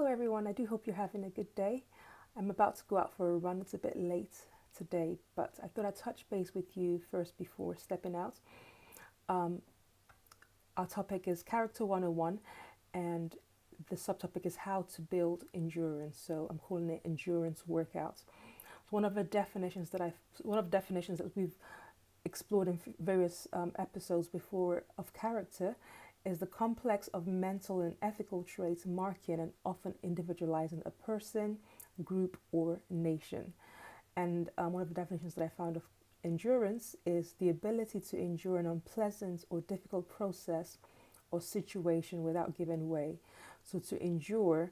Hello, everyone. I do hope you're having a good day. I'm about to go out for a run. It's a bit late today, but I thought I'd touch base with you first before stepping out. Um, our topic is Character 101, and the subtopic is how to build endurance. So I'm calling it endurance workouts. One of the definitions that we've explored in various episodes before of character is the complex of mental and ethical traits marking and often individualizing a person, group, or nation. And one of the definitions that I found of endurance is the ability to endure an unpleasant or difficult process or situation without giving way. So to endure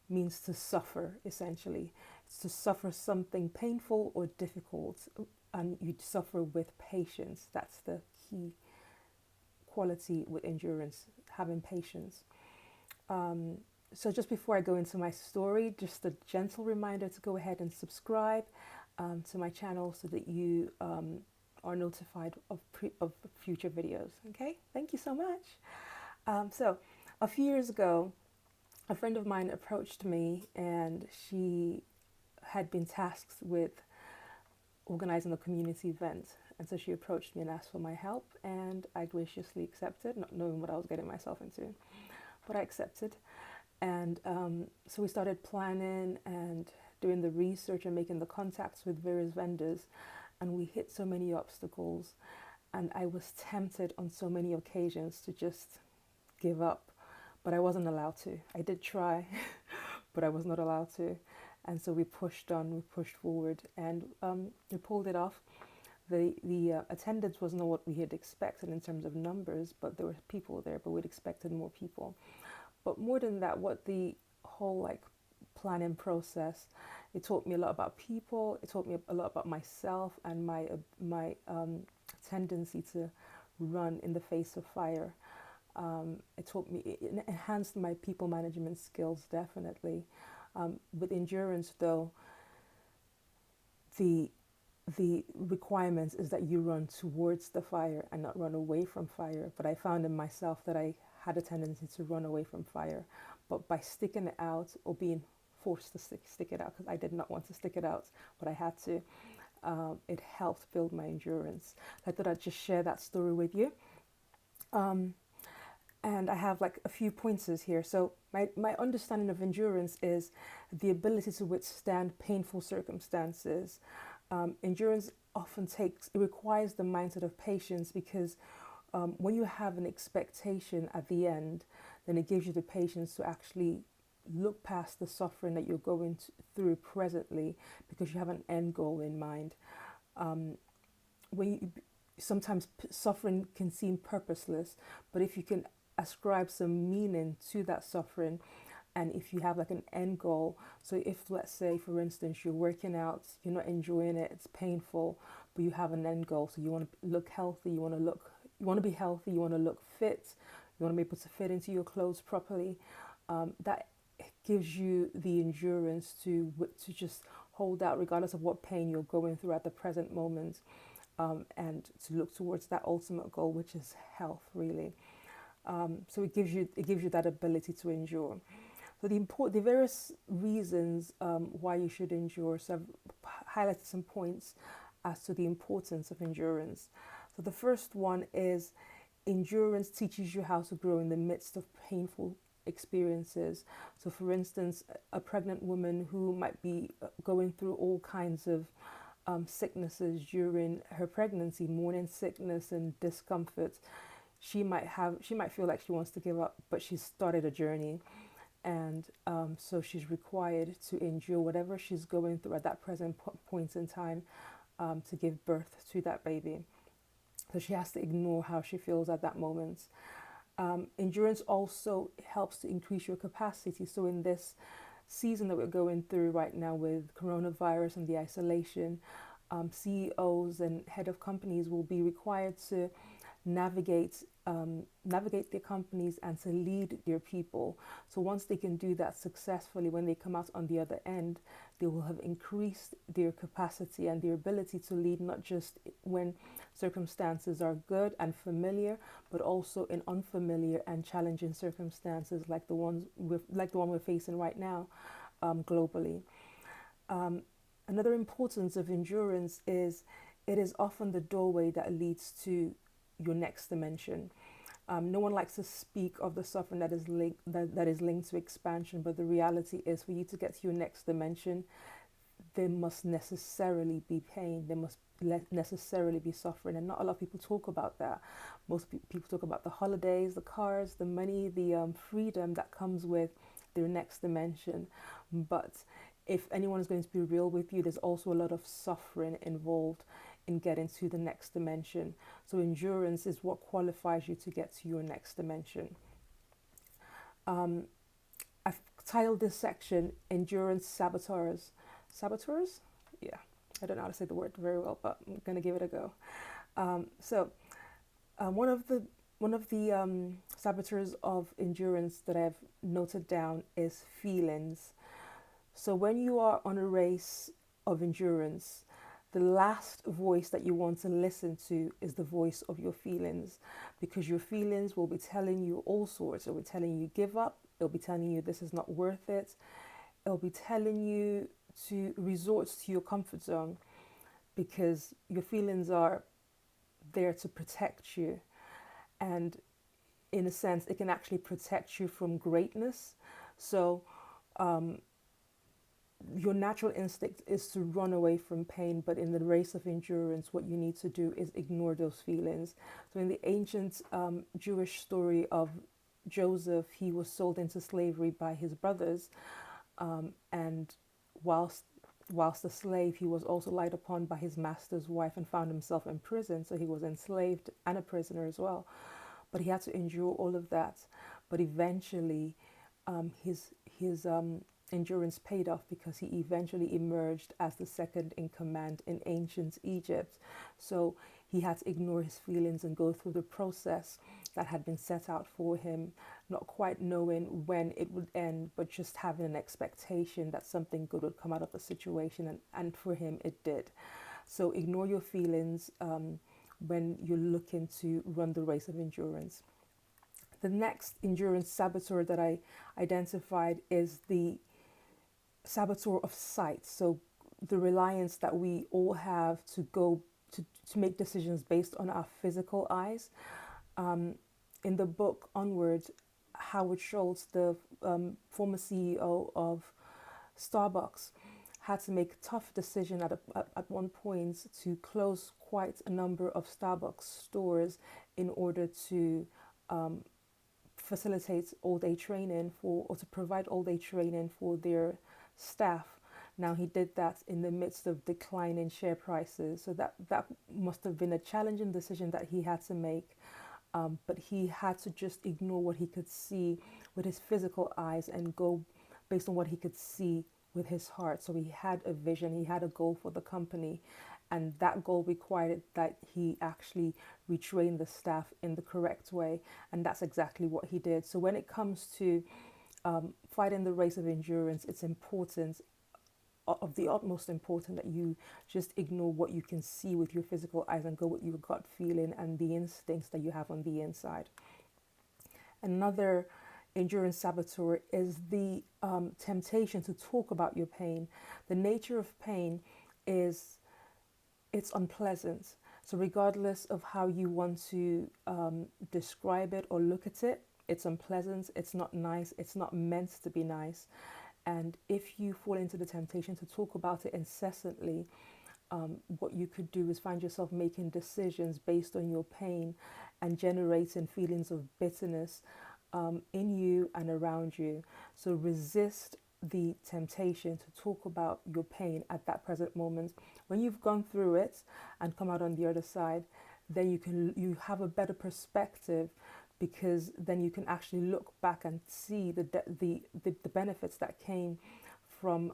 means to suffer, essentially. It's to suffer something painful or difficult, and you suffer with patience. That's the key quality with endurance, having patience. Um, so, just before I go into my story, just a gentle reminder to go ahead and subscribe to my channel so that you are notified of future videos. Okay, thank you so much. So, a few years ago, a friend of mine approached me and she had been tasked with organizing a community event. And so she approached me and asked for my help, and I graciously accepted, not knowing what I was getting myself into, but I accepted. And so we started planning and doing the research and making the contacts with various vendors, and we hit so many obstacles. And I was tempted on so many occasions to just give up, but I wasn't allowed to. I did try, but I was not allowed to. And so we pushed on, we pushed forward, and we pulled it off. The attendance was not what we had expected in terms of numbers, but there were people there, but we'd expected more people. But more than that, what the whole planning process, it taught me a lot about people. It taught me a lot about myself and my tendency to run in the face of fire. It enhanced my people management skills, definitely. With endurance, though, the the requirements is that you run towards the fire and not run away from fire. But I found in myself that I had a tendency to run away from fire. But by sticking it out or being forced to stick it out, because I did not want to stick it out, but I had to, it helped build my endurance. I thought I'd just share that story with you. Um, and I have a few pointers here. So my understanding of endurance is the ability to withstand painful circumstances. Endurance often it requires the mindset of patience because when you have an expectation at the end, then it gives you the patience to actually look past the suffering that you're going through presently because you have an end goal in mind. Um, when you, Sometimes suffering can seem purposeless, but if you can ascribe some meaning to that suffering, and if you have an end goal, so if, let's say, for instance, you're working out, you're not enjoying it, it's painful, but you have an end goal, so you want to look healthy, you want to be healthy, you want to look fit, you want to be able to fit into your clothes properly. That gives you the endurance to just hold out regardless of what pain you're going through at the present moment, and to look towards that ultimate goal, which is health, really. So it gives you that ability to endure. So the various reasons why you should endure. So I've highlighted some points as to the importance of endurance. So the first one is endurance teaches you how to grow in the midst of painful experiences. So for instance, a pregnant woman who might be going through all kinds of sicknesses during her pregnancy, morning sickness and discomfort, she might feel like she wants to give up, but she's started a journey, and so she's required to endure whatever she's going through at that present point in time, to give birth to that baby. So she has to ignore how she feels at that moment. Endurance also helps to increase your capacity. So in this season that we're going through right now with coronavirus and the isolation, CEOs and head of companies will be required to navigate their companies and to lead their people. So once they can do that successfully, when they come out on the other end, they will have increased their capacity and their ability to lead, not just when circumstances are good and familiar, but also in unfamiliar and challenging circumstances like the one we're facing right now, globally. Um, Another importance of endurance is it is often the doorway that leads to your next dimension. No one likes to speak of the suffering that is linked to expansion, but the reality is for you to get to your next dimension, there must necessarily be pain. There must necessarily be suffering, and not a lot of people talk about that. Most people talk about the holidays, the cars, the money, the freedom that comes with their next dimension. But if anyone is going to be real with you, there's also a lot of suffering involved in getting to the next dimension. So endurance is what qualifies you to get to your next dimension. Um, I've titled this section Endurance Saboteurs. Saboteurs? Yeah, I don't know how to say the word very well, but I'm going to give it a go. So one of the saboteurs of endurance that I've noted down is feelings. So when you are on a race of endurance, the last voice that you want to listen to is the voice of your feelings, because your feelings will be telling you all sorts. It'll be telling you give up. It'll be telling you this is not worth it. It'll be telling you to resort to your comfort zone, because your feelings are there to protect you. And in a sense, it can actually protect you from greatness. So your natural instinct is to run away from pain, but in the race of endurance, what you need to do is ignore those feelings. So, in the ancient Jewish story of Joseph, he was sold into slavery by his brothers, and whilst a slave, he was also lied upon by his master's wife and found himself in prison. So he was enslaved and a prisoner as well. But he had to endure all of that. But eventually, his endurance paid off, because he eventually emerged as the second in command in ancient Egypt. So he had to ignore his feelings and go through the process that had been set out for him, not quite knowing when it would end, but just having an expectation that something good would come out of the situation. And for him, it did. So ignore your feelings when you're looking to run the race of endurance. The next endurance saboteur that I identified is the saboteur of sight. So the reliance that we all have to go to make decisions based on our physical eyes. In the book Onward, Howard Schultz, the former CEO of Starbucks, had to make a tough decision at one point to close quite a number of Starbucks stores in order to facilitate all-day training or to provide all-day training for their staff. Now he did that in the midst of declining share prices, so that must have been a challenging decision that he had to make. But he had to just ignore what he could see with his physical eyes and go based on what he could see with his heart. So he had a vision, he had a goal for the company, and that goal required that he actually retrain the staff in the correct way, and that's exactly what he did. So when it comes to fighting the race of endurance, it's important, of the utmost important, that you just ignore what you can see with your physical eyes and go with your gut feeling and the instincts that you have on the inside. Another endurance saboteur is the temptation to talk about your pain. The nature of pain is it's unpleasant. So regardless of how you want to describe it or look at it, it's unpleasant, it's not nice, it's not meant to be nice. And if you fall into the temptation to talk about it incessantly, what you could do is find yourself making decisions based on your pain and generating feelings of bitterness in you and around you. So resist the temptation to talk about your pain at that present moment. When you've gone through it and come out on the other side, then you have a better perspective, because then you can actually look back and see the benefits that came from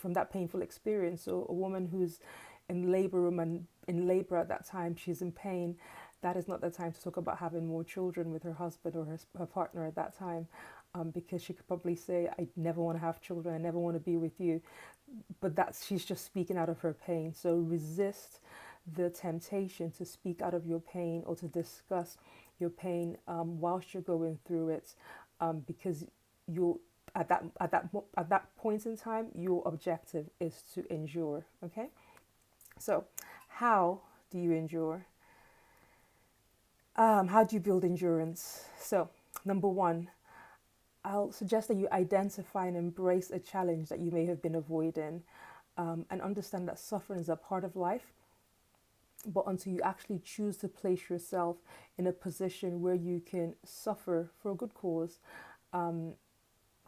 that painful experience. So a woman who's in labor room and in labor at that time, she's in pain. That is not the time to talk about having more children with her husband or her partner at that time, because she could probably say, I never want to have children, I never want to be with you. But she's just speaking out of her pain. So resist the temptation to speak out of your pain or to discuss your pain whilst you're going through it, because you at that point in time your objective is to endure. Okay, so how do you endure? How do you build endurance? So number one, I'll suggest that you identify and embrace a challenge that you may have been avoiding, and understand that suffering is a part of life. But until you actually choose to place yourself in a position where you can suffer for a good cause, um,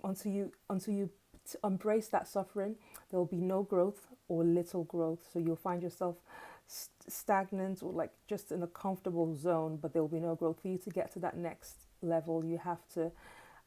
until you embrace that suffering, there will be no growth or little growth. So you'll find yourself stagnant or like just in a comfortable zone, but there will be no growth. For you to get to that next level, you have to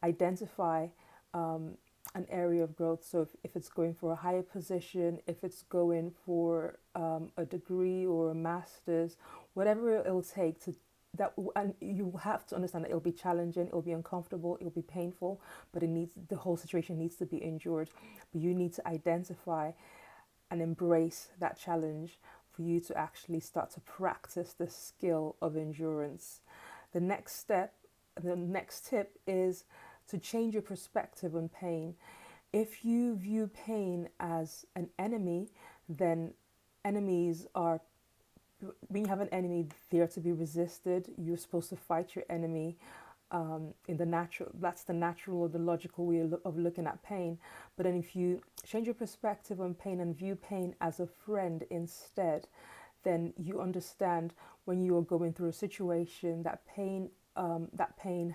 identify um, an area of growth. So if it's going for a higher position, if it's going for a degree or a master's, whatever it'll take to that, and you have to understand that it'll be challenging, it'll be uncomfortable, it'll be painful, but the whole situation needs to be endured. But you need to identify and embrace that challenge for you to actually start to practice the skill of endurance. The next step, the next tip is to change your perspective on pain. If you view pain as an enemy, then enemies are, when you have an enemy, they're to be resisted. You're supposed to fight your enemy in the natural, that's the natural or the logical way of looking at pain. But then if you change your perspective on pain and view pain as a friend instead, then you understand when you are going through a situation that pain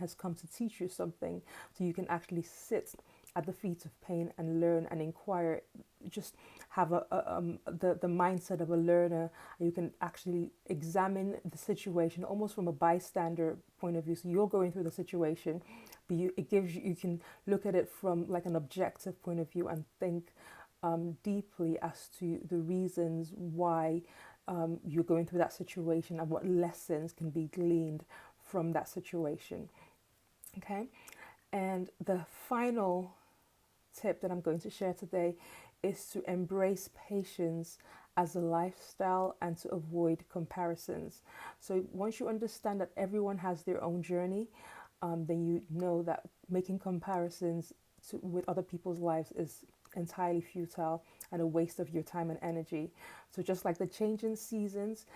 has come to teach you something. So you can actually sit at the feet of pain and learn and inquire. Just have the mindset of a learner. You can actually examine the situation almost from a bystander point of view. So you're going through the situation, but it gives you, you can look at it from like an objective point of view and think deeply as to the reasons why you're going through that situation and what lessons can be gleaned from that situation. Okay, and the final tip that I'm going to share today is to embrace patience as a lifestyle and to avoid comparisons. So once you understand that everyone has their own journey, then you know that making comparisons with other people's lives is entirely futile and a waste of your time and energy. So just like the changing seasons,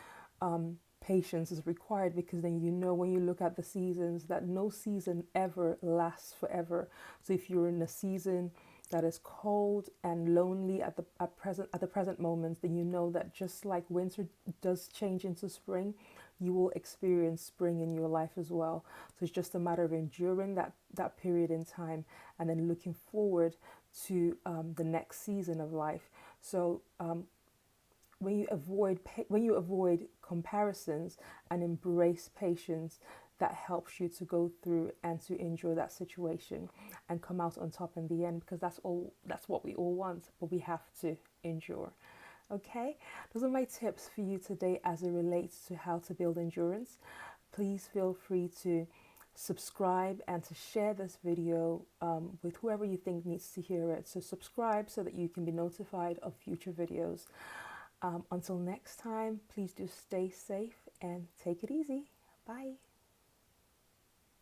patience is required, because then you know when you look at the seasons that no season ever lasts forever. So if you're in a season that is cold and lonely at the present moment, then you know that just like winter does change into spring, you will experience spring in your life as well. So it's just a matter of enduring that period in time and then looking forward to the next season of life. So when you avoid comparisons and embrace patience, that helps you to go through and to endure that situation and come out on top in the end, because that's what we all want, but we have to endure. Okay, those are my tips for you today as it relates to how to build endurance. Please feel free to subscribe and to share this video with whoever you think needs to hear it. So subscribe so that you can be notified of future videos. Until next time, please do stay safe and take it easy. Bye.